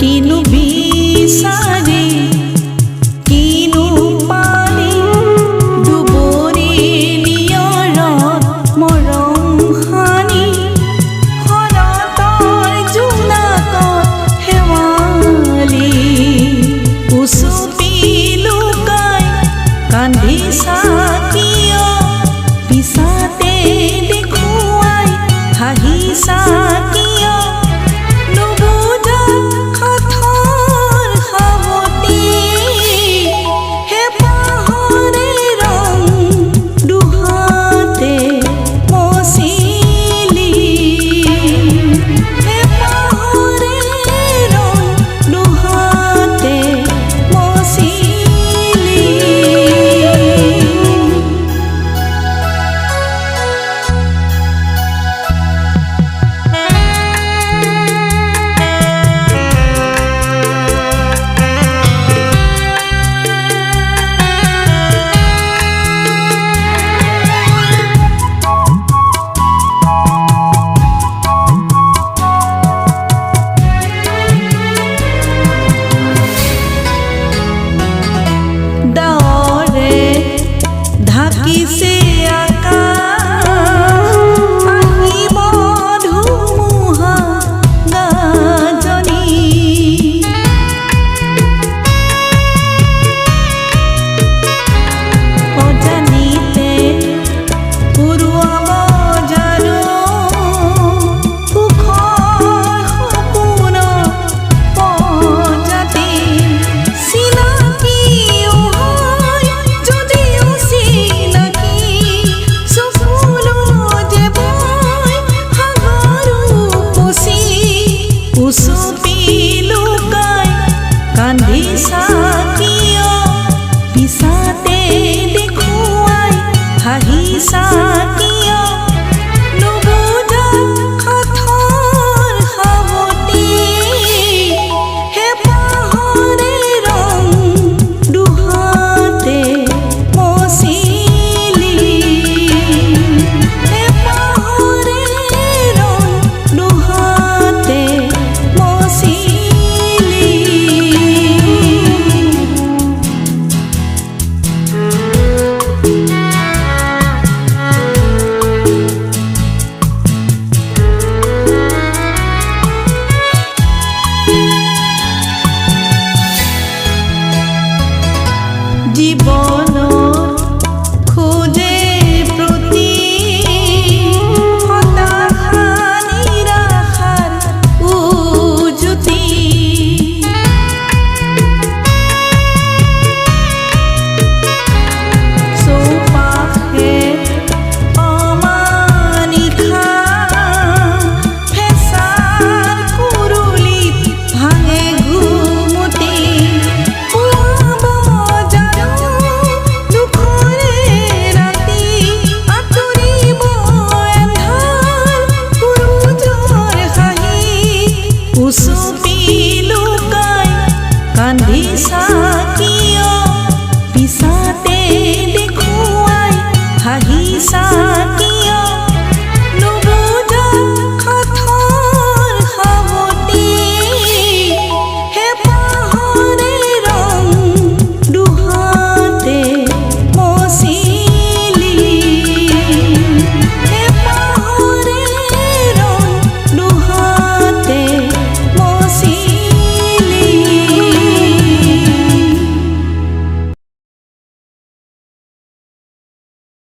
কিনো বিচাৰি কিনো পালি দুবৰি নিয়ৰত মৰম সানি শৰতৰ জোনাকত শেৱালি উচুপি লুকাই কান্দিছা কিয় পিছাতে দেখুৱাই হাঁহিছা কিয় নুবুজা সাথৰ সাৱটি হেঁপাহৰে ৰং দুহাতে মচিলি হেঁপাহৰে ৰং দুহাতে মচিলি ডাৱৰে ঢাকিছে আকাশ আহিব ধুমুহা গাজনি অজানিতে উৰুৱাব জানো সুখৰ সপোনৰ প্ৰজাতি চিনাকিও হয় যদিও চিনাকি চকুলো যে বয় সাগৰো উপচি উচুপি লুকাই কান্দিছা কিয় পিছাতে দেখুৱাই হাঁহিছা